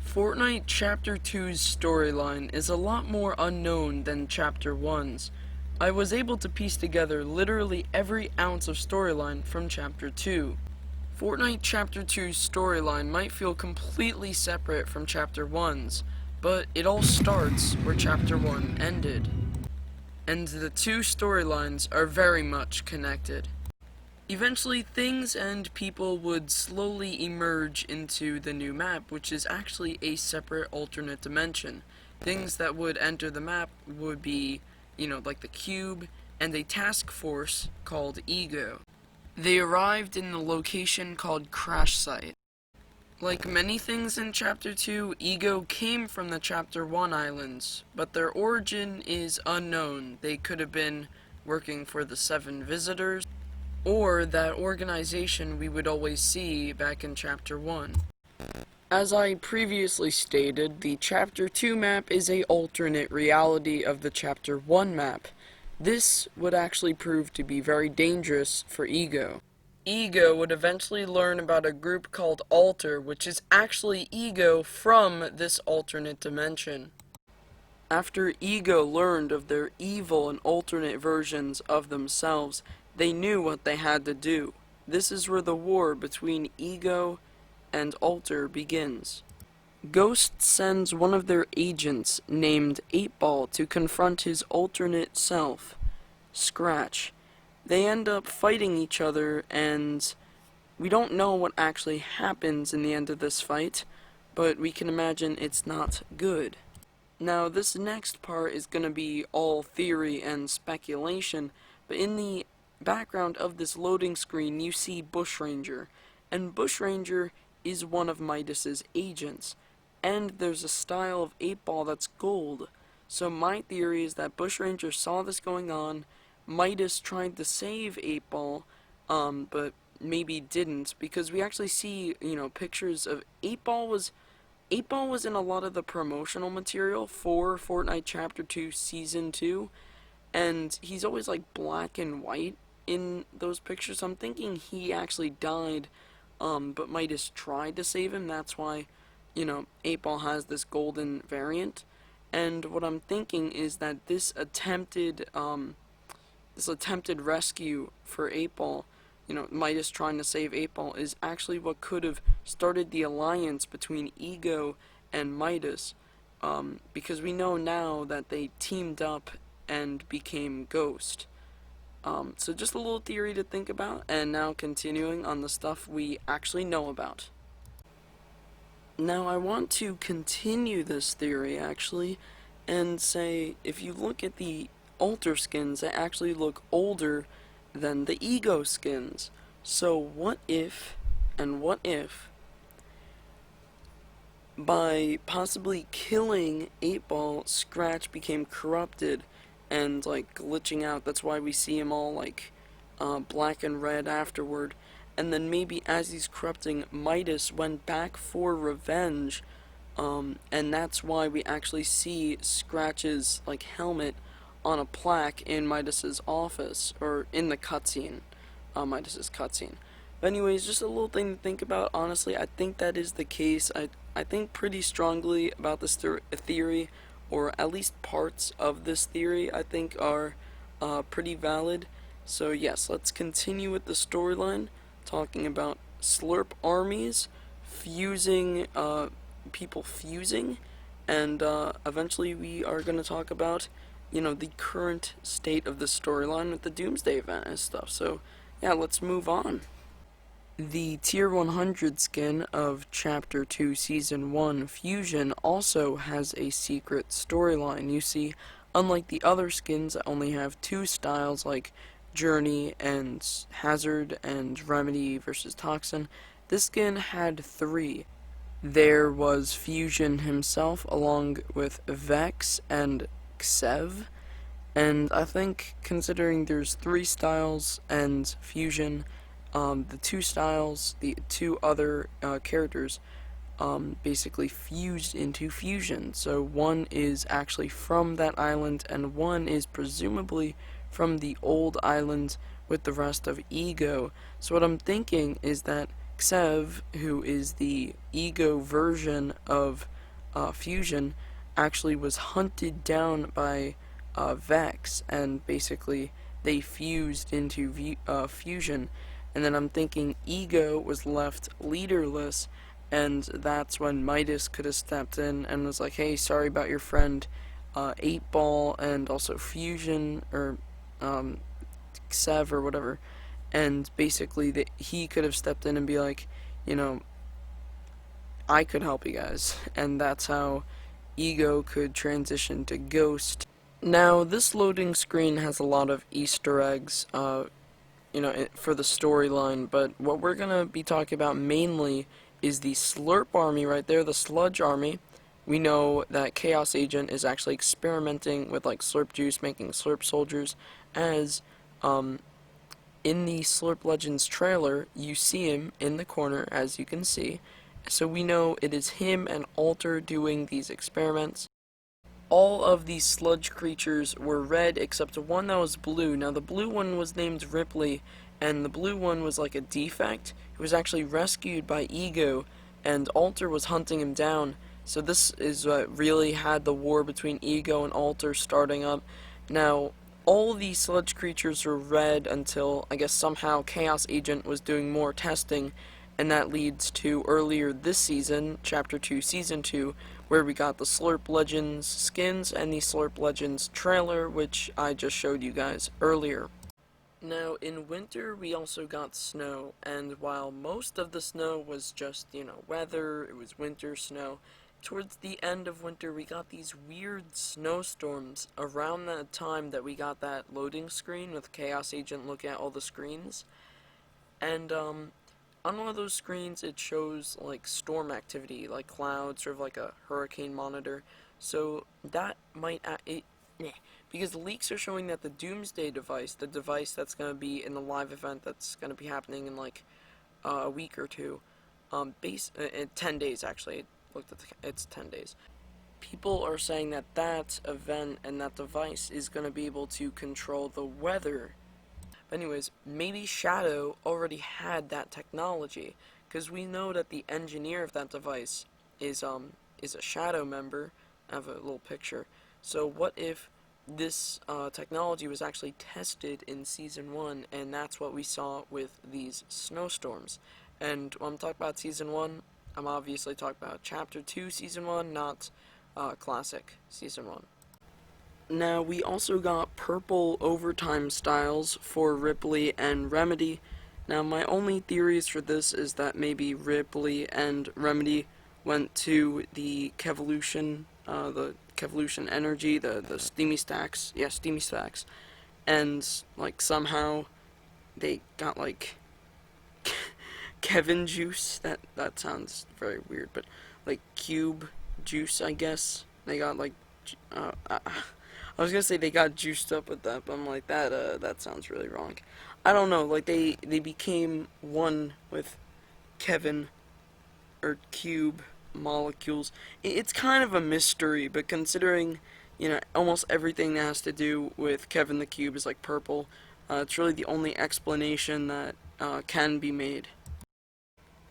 Fortnite Chapter 2's storyline is a lot more unknown than Chapter 1's. I was able to piece together literally every ounce of storyline from Chapter 2. Fortnite Chapter 2's storyline might feel completely separate from Chapter 1's, but it all starts where Chapter 1 ended. And the two storylines are very much connected. Eventually, things and people would slowly emerge into the new map, which is actually a separate alternate dimension. Things that would enter the map would be, like the cube, and a task force called Ego. They arrived in the location called Crash Site. Like many things in Chapter 2, Ego came from the Chapter 1 islands, but their origin is unknown. They could have been working for the 7 Visitors, or that organization we would always see back in Chapter 1. As I previously stated, the Chapter 2 map is a alternate reality of the Chapter 1 map. This would actually prove to be very dangerous for Ego. Ego would eventually learn about a group called Alter, which is actually Ego from this alternate dimension. After Ego learned of their evil and alternate versions of themselves, they knew what they had to do. This is where the war between Ego and Alter begins. Ghost sends one of their agents named 8-Ball to confront his alternate self, Scratch. They end up fighting each other, and we don't know what actually happens in the end of this fight, but we can imagine it's not good. Now, this next part is going to be all theory and speculation, but in the background of this loading screen you see Bushranger, and Bushranger is one of Midas's agents, and there's a style of 8-Ball that's gold. So my theory is that Bushranger saw this going on, Midas tried to save 8-Ball, but maybe didn't, because we actually see, pictures of 8-Ball was in a lot of the promotional material for Fortnite Chapter 2 Season 2, and he's always like black and white in those pictures. So I'm thinking he actually died, but Midas tried to save him. That's why, 8-Ball has this golden variant. And what I'm thinking is that this attempted rescue for 8-Ball, Midas trying to save 8-Ball, is actually what could have started the alliance between Ego and Midas, because we know now that they teamed up and became Ghost. So just a little theory to think about, and now continuing on the stuff we actually know about. Now I want to continue this theory, actually, and say, if you look at the Alter skins, they actually look older than the Ego skins. So what if by possibly killing 8-Ball, Scratch became corrupted and glitching out? That's why we see him all black and red afterward. And then maybe as he's corrupting, Midas went back for revenge, and that's why we actually see Scratch's helmet on a plaque in Midas's office, or in the cutscene, Midas's cutscene. But anyways, just a little thing to think about. Honestly, I think that is the case. I think pretty strongly about this theory, or at least parts of this theory I think are pretty valid. So yes, let's continue with the storyline, talking about slurp armies, fusing, people fusing, and eventually we are going to talk about, the current state of the storyline with the Doomsday event and stuff. So yeah, let's move on. The Tier 100 skin of Chapter 2 Season 1 Fusion also has a secret storyline. You see, unlike the other skins that only have 2 styles like Journey and Hazard and Remedy versus Toxin, this skin had 3. There was Fusion himself along with Vex and Xev, and I think considering there's 3 styles and Fusion, the 2 styles, the 2 other characters basically fused into Fusion. So one is actually from that island, and one is presumably from the old island with the rest of Ego. So what I'm thinking is that Xev, who is the Ego version of Fusion actually was hunted down by Vex, and basically they fused into Fusion. And then I'm thinking Ego was left leaderless, and that's when Midas could have stepped in and was like, hey, sorry about your friend 8 Ball and also Fusion, or Sev or whatever. And basically he could have stepped in and be like, you know, I could help you guys. And that's how Ego could transition to Ghost. Now, this loading screen has a lot of Easter eggs, for the storyline, but what we're gonna be talking about mainly is the Slurp Army right there, the Sludge Army. We know that Chaos Agent is actually experimenting with, like, Slurp Juice, making Slurp Soldiers, as, in the Slurp Legends trailer, you see him in the corner, as you can see. So we know it is him and Alter doing these experiments. All of these sludge creatures were red except one that was blue. Now the blue one was named Ripley, and the blue one was like a defect. It was actually rescued by Ego, and Alter was hunting him down. So this is what really had the war between Ego and Alter starting up. Now, all these sludge creatures were red until, I guess, somehow Chaos Agent was doing more testing, and that leads to earlier this season, Chapter 2, Season 2, where we got the Slurp Legends skins and the Slurp Legends trailer, which I just showed you guys earlier. Now, in winter, we also got snow, and while most of the snow was just, weather, it was winter snow, towards the end of winter, we got these weird snowstorms around that time that we got that loading screen with Chaos Agent looking at all the screens. And, on one of those screens, it shows, like, storm activity, like clouds, sort of like a hurricane monitor. So that might, because the leaks are showing that the Doomsday device, the device that's going to be in the live event that's going to be happening in, like, a week or two, 10 days, actually. It's 10 days. People are saying that that event and that device is going to be able to control the weather. But anyways, maybe Shadow already had that technology, because we know that the engineer of that device is a Shadow member. I have a little picture. So what if this technology was actually tested in Season 1, and that's what we saw with these snowstorms? And when I'm talking about Season 1, I'm obviously talking about Chapter 2, Season 1, not Classic Season 1. Now, we also got purple overtime styles for Ripley and Remedy. Now, my only theories for this is that maybe Ripley and Remedy went to the Kevolution energy, the Steamy Stacks, Steamy Stacks, and, like, somehow they got, like, Kevin juice. That sounds very weird, but, like, cube juice, I guess. They got, like, I was gonna say they got juiced up with that, but I'm like, that sounds really wrong. I don't know, like, they became one with Kevin, or Cube molecules. It's kind of a mystery, but considering, almost everything that has to do with Kevin the Cube is, like, purple, it's really the only explanation that can be made.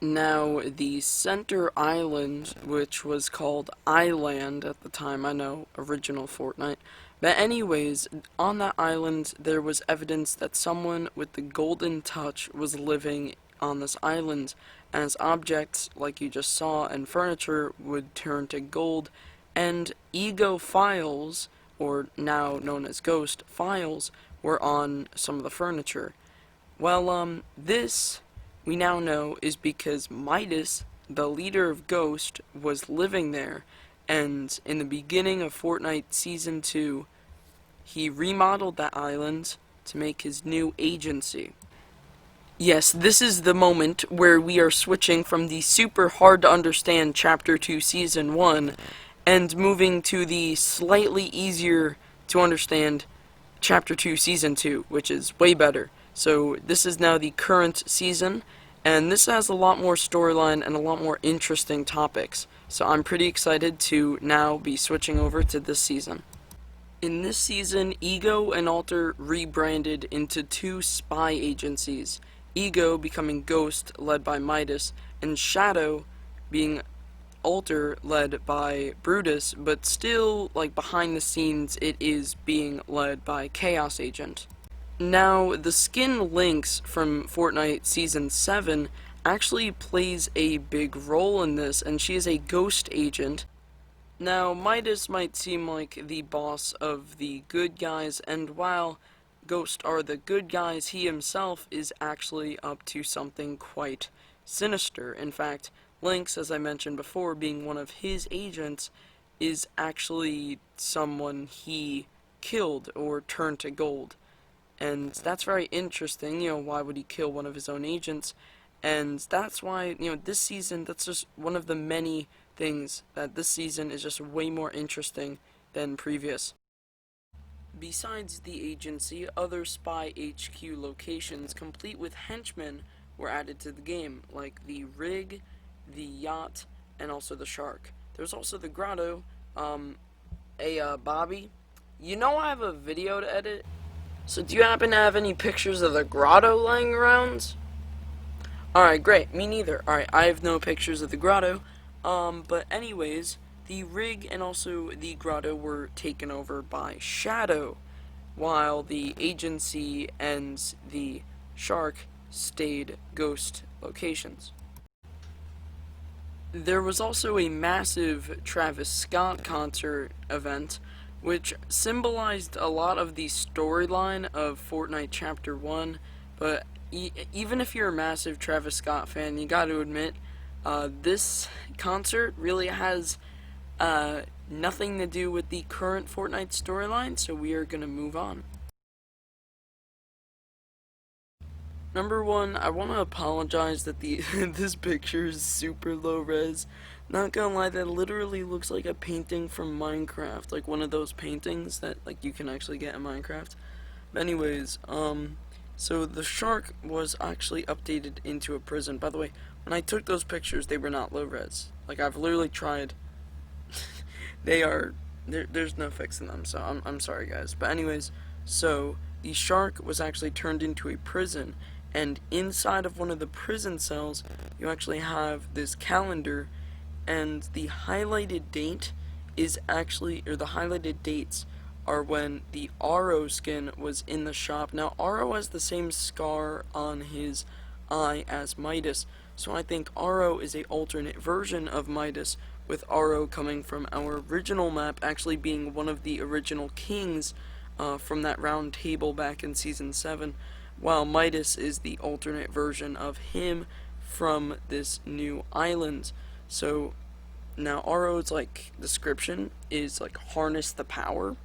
Now, the center island, which was called Island at the time, I know, original Fortnite, but anyways, on that island, there was evidence that someone with the golden touch was living on this island, as objects, like you just saw, and furniture would turn to gold, and Ego files, or now known as Ghost files, were on some of the furniture. Well, this, we now know, is because Midas, the leader of Ghost, was living there, and in the beginning of Fortnite Season 2, he remodeled that island to make his new agency. Yes, this is the moment where we are switching from the super hard to understand Chapter 2 Season 1 and moving to the slightly easier to understand Chapter 2 Season 2, which is way better. So this is now the current season, and this has a lot more storyline and a lot more interesting topics. So I'm pretty excited to now be switching over to this season. In this season, Ego and Alter rebranded into two spy agencies. Ego becoming Ghost, led by Midas, and Shadow being altar led by Brutus, but still, like, behind the scenes, it is being led by Chaos Agent. Now, the skin Lynx from Fortnite Season 7 actually plays a big role in this, and she is a ghost agent. Now, Midas might seem like the boss of the good guys, and while Ghost are the good guys, he himself is actually up to something quite sinister. In fact, Lynx, as I mentioned before, being one of his agents, is actually someone he killed or turned to gold. And that's very interesting, why would he kill one of his own agents? And that's why, this season, that's just one of the many things that this season is just way more interesting than previous. Besides the agency, other Spy HQ locations, complete with henchmen, were added to the game, like the rig, the yacht, and also the shark. There's also the grotto. Bobby, I have a video to edit. So do you happen to have any pictures of the grotto lying around? Alright, great. Me neither. Alright, I have no pictures of the grotto. But anyways, the rig and also the grotto were taken over by Shadow, while the agency and the shark stayed ghost locations. There was also a massive Travis Scott concert event, which symbolized a lot of the storyline of Fortnite Chapter 1, but even if you're a massive Travis Scott fan, you gotta admit, this concert really has nothing to do with the current Fortnite storyline, so we are gonna move on. Number one, I want to apologize that this picture is super low res. Not gonna lie, that literally looks like a painting from Minecraft, like one of those paintings that you can actually get in Minecraft. But anyways, so the shark was actually updated into a prison. By the way, when I took those pictures, they were not low res. Like, I've literally tried. There's no fixing them, so I'm sorry guys. But anyways, so the shark was actually turned into a prison, and inside of one of the prison cells, you actually have this calendar, and the highlighted date is actually, or the highlighted dates are when the Aro skin was in the shop. Now, Aro has the same scar on his eye as Midas, so I think Aro is a alternate version of Midas, with Aro coming from our original map, actually being one of the original kings from that round table back in Season 7, while Midas is the alternate version of him from this new island. So now Aro's description is harness the power,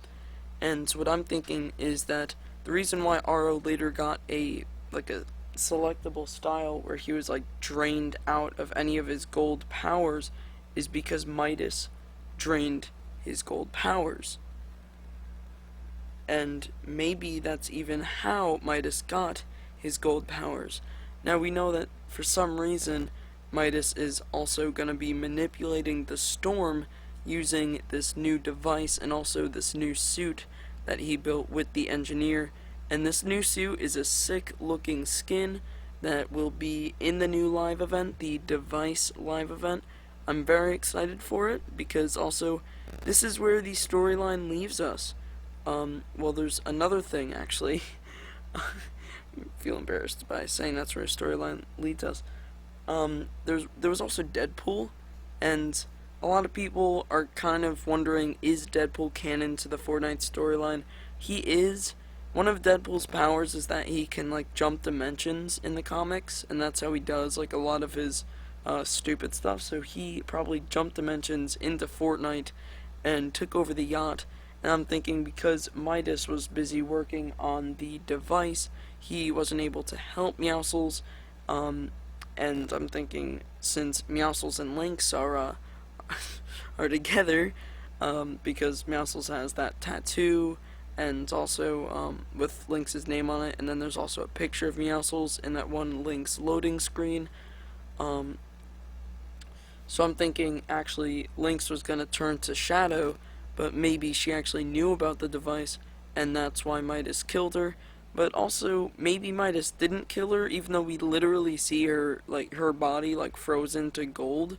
and so what I'm thinking is that the reason why Aro later got a selectable style where he was drained out of any of his gold powers is because Midas drained his gold powers. And maybe that's even how Midas got his gold powers. Now we know that for some reason Midas is also going to be manipulating the storm using this new device and also this new suit that he built with the engineer. And this new suit is a sick looking skin that will be in the new live event, the device live event. I'm very excited for it because also this is where the storyline leaves us. Well, there's another thing actually. I feel embarrassed by saying that's where a storyline leads us. There was also Deadpool, and a lot of people are kind of wondering, is Deadpool canon to the Fortnite storyline? He is. One of Deadpool's powers is that he can jump dimensions in the comics, and that's how he does a lot of his stupid stuff. So he probably jumped dimensions into Fortnite and took over the yacht. And I'm thinking because Midas was busy working on the device, he wasn't able to help Meowscles. And I'm thinking since Meowscles and Lynx are together, because Meowscles has that tattoo, and also with Lynx's name on it, and then there's also a picture of Meowscles in that one Lynx loading screen. So I'm thinking actually Lynx was gonna turn to Shadow, but maybe she actually knew about the device, and that's why Midas killed her. But also, maybe Midas didn't kill her, even though we literally see her, her body, frozen to gold.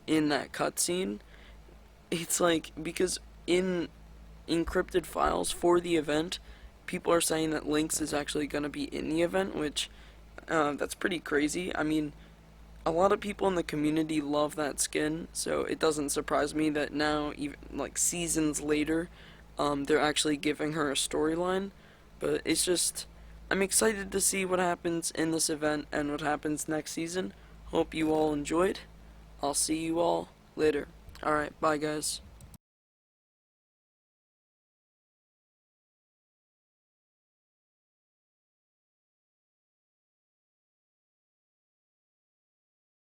in that cutscene. It's like, because in encrypted files for the event, people are saying that Lynx is actually going to be in the event, which that's pretty crazy. I mean, a lot of people in the community love that skin, so it doesn't surprise me that now, even like seasons later, they're actually giving her a storyline. But it's just, I'm excited to see what happens in this event and what happens next season. Hope you all enjoyed. I'll see you all later. Alright, bye guys.